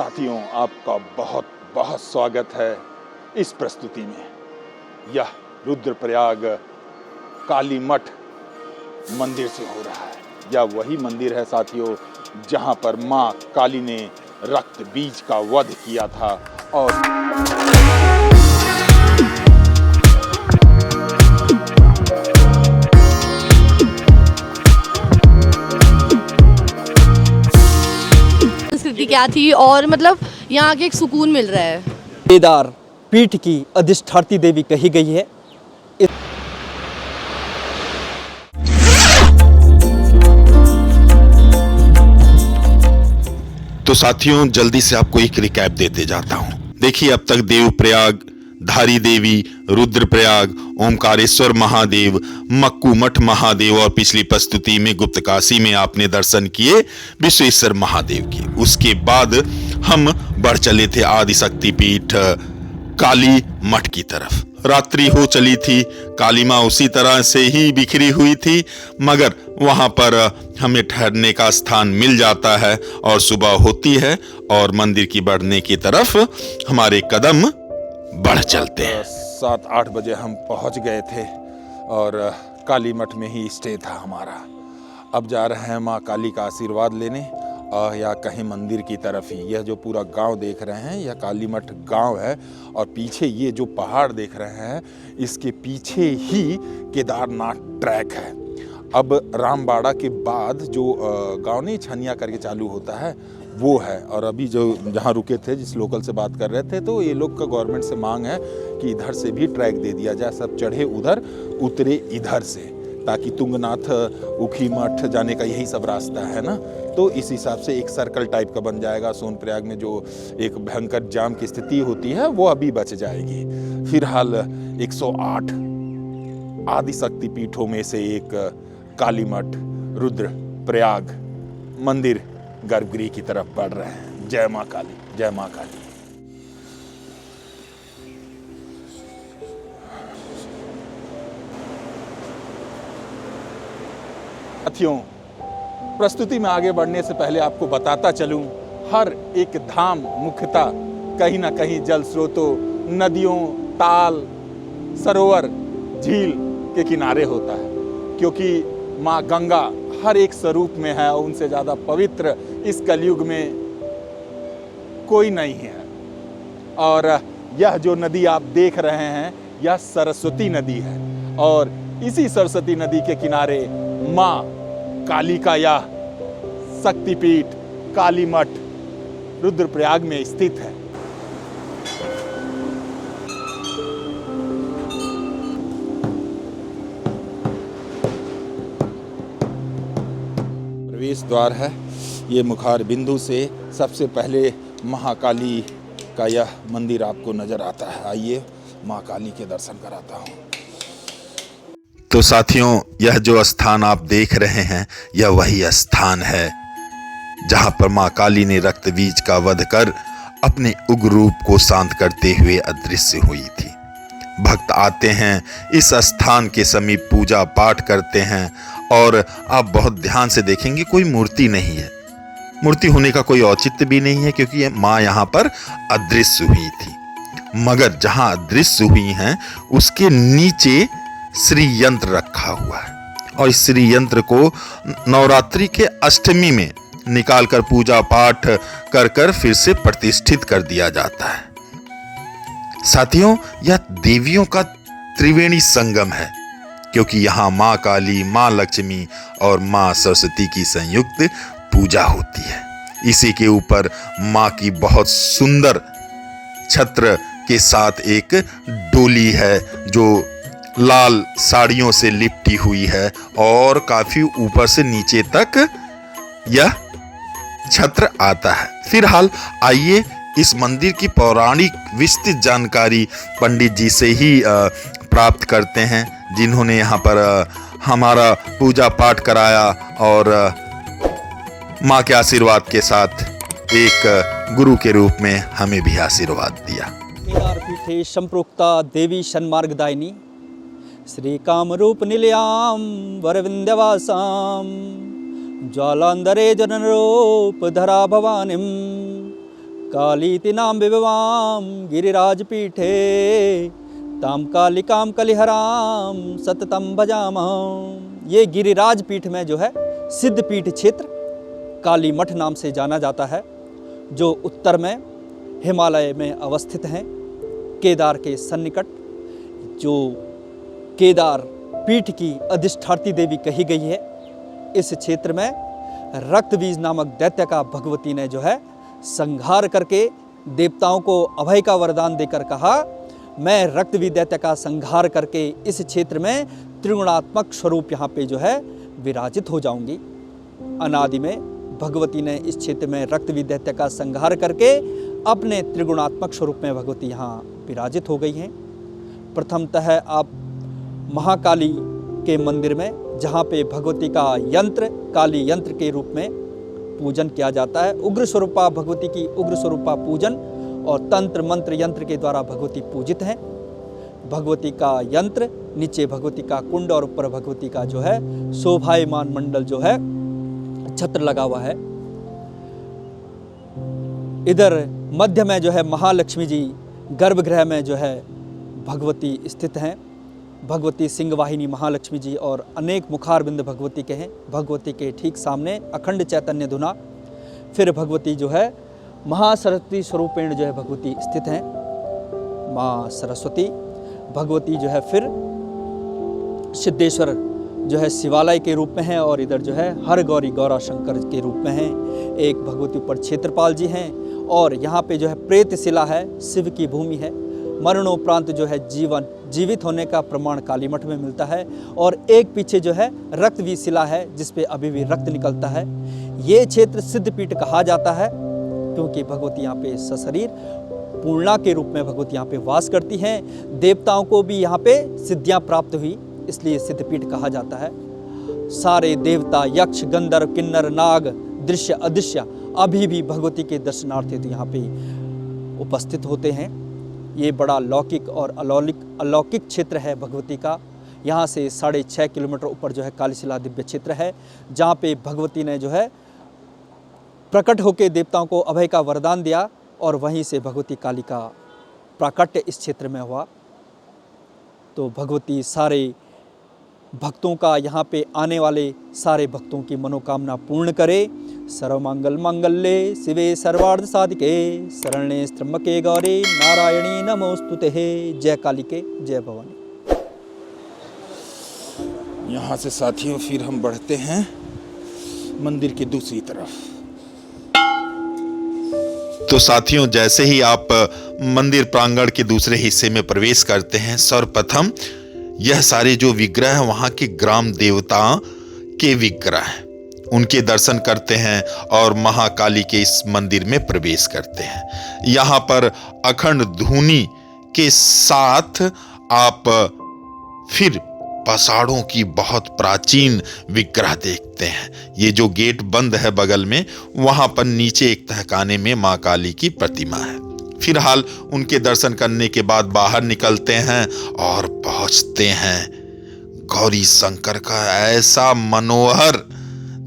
साथियों, आपका बहुत बहुत स्वागत है इस प्रस्तुति में। यह रुद्रप्रयाग काली मठ मंदिर से हो रहा है। यह वही मंदिर है साथियों जहां पर मां काली ने रक्त बीज का वध किया था और संस्कृति क्या थी और मतलब यहाँ आके एक सुकून मिल रहा है। केदार पीठ की अधिष्ठात्री देवी कही गई है। तो साथियों, जल्दी से आपको एक रिकैप देते जाता हूं। देखिए, अब तक देवप्रयाग, धारी देवी, रुद्रप्रयाग, ओमकारेश्वर महादेव, मक्कू मठ महादेव और पिछली प्रस्तुति में गुप्तकाशी में आपने दर्शन किए विश्वेश्वर महादेव के। उसके बाद हम बढ़ चले थे आदिशक्ति पीठ काली मठ की तरफ। रात्रि हो चली थी, काली मां उसी तरह से ही बिखरी हुई थी, मगर वहां पर हमें ठहरने का स्थान मिल जाता है और सुबह होती है और मंदिर की बढ़ने की तरफ हमारे कदम बढ़ चलते हैं। 7-8 बजे हम पहुंच गए थे और काली मठ में ही स्टे था हमारा। अब जा रहे हैं माँ काली का आशीर्वाद लेने या कहीं मंदिर की तरफ ही। यह जो पूरा गांव देख रहे हैं यह काली मठ गांव है और पीछे ये जो पहाड़ देख रहे हैं इसके पीछे ही केदारनाथ ट्रैक है। अब रामबाड़ा के बाद जो गांव नहीं छनिया करके चालू होता है वो है। और अभी जो जहाँ रुके थे, जिस लोकल से बात कर रहे थे, तो ये लोग का गवर्नमेंट से मांग है कि इधर से भी ट्रैक दे दिया जाए, सब चढ़े उधर उतरे इधर से, ताकि तुंगनाथ उखी मठ जाने का यही सब रास्ता है ना। तो इस हिसाब से एक सर्कल टाइप का बन जाएगा। सोनप्रयाग में जो एक भयंकर जाम की स्थिति होती है वो अभी बच जाएगी। फिलहाल 108 आदिशक्ति पीठों में से एक काली मठ रुद्रप्रयाग मंदिर गर्भगृह की तरफ बढ़ रहे हैं। जय माँ काली, जय माँ काली। साथियों, प्रस्तुति में आगे बढ़ने से पहले आपको बताता चलूं, हर एक धाम मुख्यतः कहीं ना कहीं जल स्रोतों, नदियों, ताल, सरोवर, झील के किनारे होता है, क्योंकि माँ गंगा हर एक स्वरूप में है और उनसे ज़्यादा पवित्र इस कलयुग में कोई नहीं है। और यह जो नदी आप देख रहे हैं यह सरस्वती नदी है और इसी सरस्वती नदी के किनारे माँ काली का यह शक्तिपीठ काली मठ रुद्रप्रयाग में स्थित है। प्रवेश द्वार है। ये मुखार बिंदु से सबसे पहले महाकाली का यह मंदिर आपको नजर आता है। आइए माँ काली के दर्शन कराता हूँ। तो साथियों, यह जो स्थान आप देख रहे हैं यह वही स्थान है जहां पर मां काली ने रक्त बीज का वध कर अपने उग्र रूप को शांत करते हुए अदृश्य हुई थी। भक्त आते हैं, इस स्थान के समीप पूजा पाठ करते हैं और आप बहुत ध्यान से देखेंगे कोई मूर्ति नहीं है। मूर्ति होने का कोई औचित्य भी नहीं है क्योंकि मां यहां पर अदृश्य हुई थी। मगर जहां अदृश्य हुई हैं उसके नीचे श्री यंत्र रखा हुआ है और इस श्री यंत्र को नवरात्रि के अष्टमी में निकालकर पूजा पाठ कर कर फिर से प्रतिष्ठित कर दिया जाता है। साथियों, यह देवियों का त्रिवेणी संगम है क्योंकि यहाँ माँ काली, माँ लक्ष्मी और माँ सरस्वती की संयुक्त पूजा होती है। इसी के ऊपर माँ की बहुत सुंदर छत्र के साथ एक डोली है जो लाल साड़ियों से लिपटी हुई है और काफी ऊपर से नीचे तक यह छत्र आता है। फिलहाल आइए इस मंदिर की पौराणिक विस्तृत जानकारी पंडित जी से ही प्राप्त करते हैं, जिन्होंने यहाँ पर हमारा पूजा पाठ कराया और माँ के आशीर्वाद के साथ एक गुरु के रूप में हमें भी आशीर्वाद दिया। केदार पीठे संप्रोक्ता देवी सन्मार्गदायिनी श्री कामरूप निलयाम वरविंध्यवासाम ज्वालांधरे जननरूप धरा भवानीम कालीति नाम विभवाम गिरिराज पीठे ताम कालिकाम कलिहराम सततम भजामहम। ये गिरिराज पीठ में जो है सिद्धपीठ क्षेत्र काली मठ नाम से जाना जाता है, जो उत्तर में हिमालय में अवस्थित हैं, केदार के सन्निकट, जो केदार पीठ की अधिष्ठात्री देवी कही गई है। इस क्षेत्र में रक्तबीज नामक दैत्य का भगवती ने जो है संहार करके देवताओं को अभय का वरदान देकर कहा, मैं रक्तबीज दैत्य का संहार करके इस क्षेत्र में त्रिगुणात्मक स्वरूप यहाँ पे जो है विराजित हो जाऊंगी। अनादि में भगवती ने इस क्षेत्र में रक्तबीज दैत्य का संहार करके अपने त्रिगुणात्मक स्वरूप में भगवती यहाँ विराजित हो गई हैं। प्रथमतः आप महाकाली के मंदिर में, जहाँ पे भगवती का यंत्र काली यंत्र के रूप में पूजन किया जाता है, उग्र स्वरूपा भगवती की उग्र स्वरूपा पूजन और तंत्र मंत्र यंत्र के द्वारा भगवती पूजित हैं। भगवती का यंत्र, नीचे भगवती का कुंड और ऊपर भगवती का जो है शोभायमान मंडल जो है छत्र लगा हुआ है। इधर मध्य में जो है महालक्ष्मी जी गर्भगृह में जो है भगवती स्थित हैं। भगवती सिंहवाहिनी महालक्ष्मी जी और अनेक मुखारबिंद भगवती के हैं। भगवती के ठीक सामने अखंड चैतन्य धुना, फिर भगवती जो है महासरस्वती स्वरूपेण जो है भगवती स्थित हैं। माँ सरस्वती भगवती जो है फिर सिद्धेश्वर जो है शिवालय के रूप में है, और इधर जो है हर गौरी गौरा शंकर के रूप में हैं। एक भगवती ऊपर क्षेत्रपाल जी हैं, और यहाँ पे जो है प्रेत शिला है, शिव की भूमि है। मरणोपरांत जो है जीवित होने का प्रमाण काली मठ में मिलता है, और एक पीछे जो है रक्तबीज शिला है जिस पे अभी भी रक्त निकलता है। ये क्षेत्र सिद्धपीठ कहा जाता है क्योंकि भगवती यहाँ पे सशरीर पूर्णा के रूप में भगवती यहाँ पे वास करती हैं। देवताओं को भी यहाँ पे सिद्धियाँ प्राप्त हुई, इसलिए सिद्धपीठ कहा जाता है। सारे देवता, यक्ष, गंधर्व, किन्नर, नाग, दृश्य, अदृश्य अभी भी भगवती के दर्शनार्थ हेतु यहाँ पे उपस्थित होते हैं। ये बड़ा लौकिक और अलौकिक क्षेत्र है भगवती का। यहाँ से 6.5 किलोमीटर ऊपर जो है कालीशिला दिव्य क्षेत्र है, जहाँ पे भगवती ने जो है प्रकट होकर देवताओं को अभय का वरदान दिया, और वहीं से भगवती काली का प्राकट्य इस क्षेत्र में हुआ। तो भगवती सारे भक्तों का, यहाँ पे आने वाले सारे भक्तों की मनोकामना पूर्ण करे। सर्वमंगल मंगल्ये शिवे सर्वार्थ साधिके शरण्ये त्र्यंबके गौरी नारायणी नमोस्तुते। जय काली के, जय भवानी। यहाँ से साथियों फिर हम बढ़ते हैं मंदिर की दूसरी तरफ। तो साथियों, जैसे ही आप मंदिर प्रांगण के दूसरे हिस्से में प्रवेश करते हैं, सर्वप्रथम यह सारे जो विग्रह हैं वहाँ के ग्राम देवता के विग्रह हैं, उनके दर्शन करते हैं और महाकाली के इस मंदिर में प्रवेश करते हैं। यहाँ पर अखंड धुनी के साथ आप फिर पसाड़ों की बहुत प्राचीन विग्रह देखते हैं। ये जो गेट बंद है बगल में, वहां पर नीचे एक तहखाने में माँ काली की प्रतिमा है। फिलहाल उनके दर्शन करने के बाद बाहर निकलते हैं और पहुंचते हैं गौरी शंकर का ऐसा मनोहर,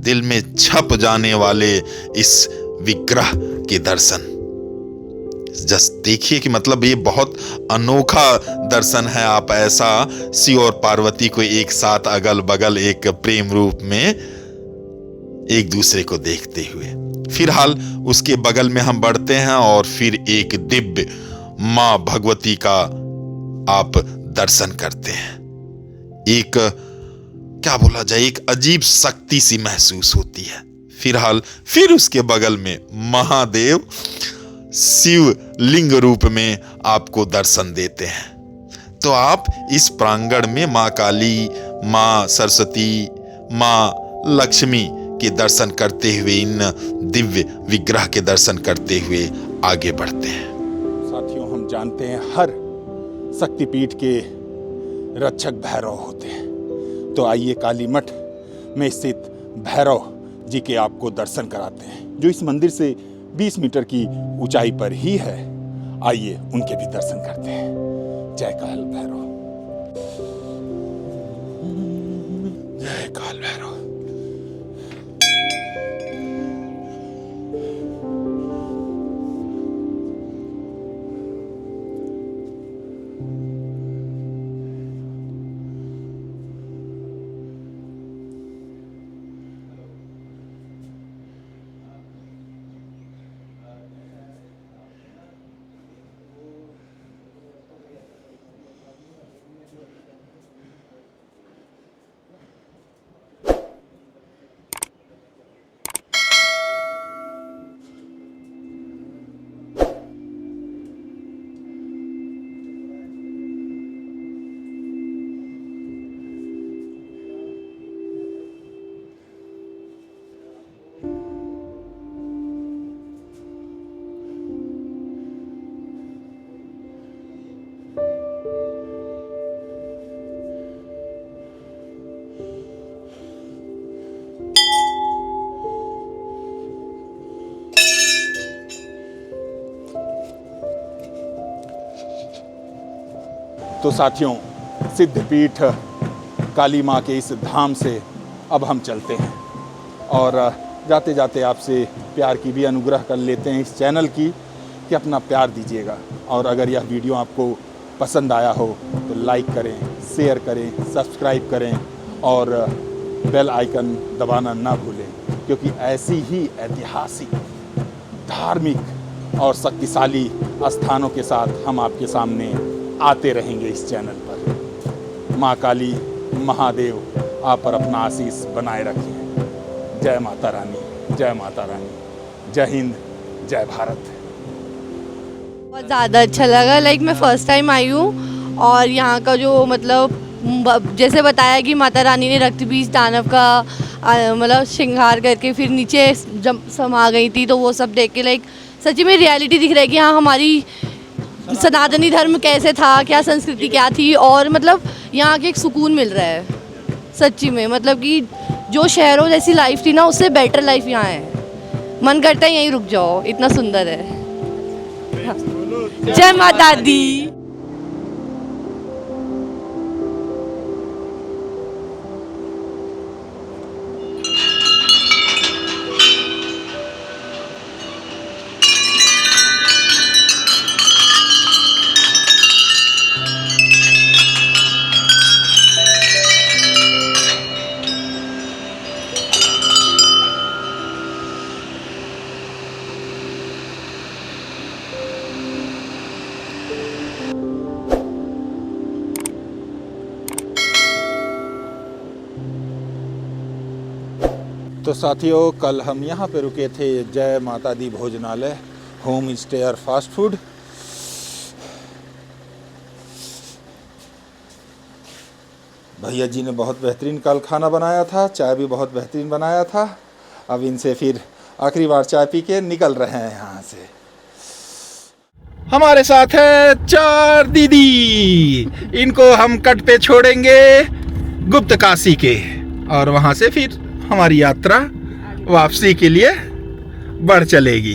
दिल में छप जाने वाले इस विग्रह के दर्शन। जस्ट देखिए कि मतलब ये बहुत अनोखा दर्शन है। आप ऐसा शिव और पार्वती को एक साथ अगल बगल एक प्रेम रूप में एक दूसरे को देखते हुए। फिलहाल उसके बगल में हम बढ़ते हैं और फिर एक दिव्य मां भगवती का आप दर्शन करते हैं। एक क्या बोला जाए, एक अजीब शक्ति सी महसूस होती है। फिलहाल फिर उसके बगल में महादेव शिव लिंग रूप में आपको दर्शन देते हैं। तो आप इस प्रांगण में माँ काली, माँ सरस्वती, माँ लक्ष्मी के दर्शन करते हुए, इन दिव्य विग्रह के दर्शन करते हुए आगे बढ़ते हैं। साथियों, हम जानते हैं हर शक्तिपीठ के रक्षक भैरव होते हैं, तो आइए काली मठ में स्थित भैरव जी के आपको दर्शन कराते हैं, जो इस मंदिर से 20 मीटर की ऊंचाई पर ही है। आइए उनके भी दर्शन करते हैं। जय काल भैरव, जय काल भैरव। तो साथियों, सिद्धपीठ काली माँ के इस धाम से अब हम चलते हैं और जाते जाते आपसे प्यार की भी अनुग्रह कर लेते हैं इस चैनल की कि अपना प्यार दीजिएगा। और अगर यह वीडियो आपको पसंद आया हो तो लाइक करें, शेयर करें, सब्सक्राइब करें और बेल आइकन दबाना ना भूलें, क्योंकि ऐसी ही ऐतिहासिक, धार्मिक और शक्तिशाली स्थानों के साथ हम आपके सामने आते रहेंगे इस चैनल पर। माँ काली, महादेव आप पर अपना आशीष बनाए रखें। जय माता रानी, जय माता रानी, जय हिंद, जय भारत। बहुत ज़्यादा अच्छा लगा। लाइक मैं फ़र्स्ट टाइम आई हूँ और यहाँ का जो मतलब जैसे बताया कि माता रानी ने रक्त बीज दानव का मतलब श्रृंगार करके फिर नीचे जब समा गई थी, तो वो सब देख के लाइक सच्ची में रियलिटी दिख रहा है कि हाँ हमारी सनातनी धर्म कैसे था, क्या संस्कृति क्या थी, और मतलब यहाँ के एक सुकून मिल रहा है सच्ची में। मतलब कि जो शहरों जैसी लाइफ थी ना, उससे बेटर लाइफ यहाँ है। मन करता है यहीं रुक जाओ, इतना सुंदर है। जय माता दी। तो साथियों, कल हम यहाँ पे रुके थे जय माता दी भोजनालय, होम स्टे और फास्ट फूड। भैया जी ने बहुत बेहतरीन कल खाना बनाया था, चाय भी बहुत बेहतरीन बनाया था। अब इनसे फिर आखिरी बार चाय पी के निकल रहे हैं यहाँ से। हमारे साथ है 4 दीदी, इनको हम कट पे छोड़ेंगे गुप्त काशी के, और वहाँ से फिर हमारी यात्रा वापसी के लिए बढ़ चलेगी।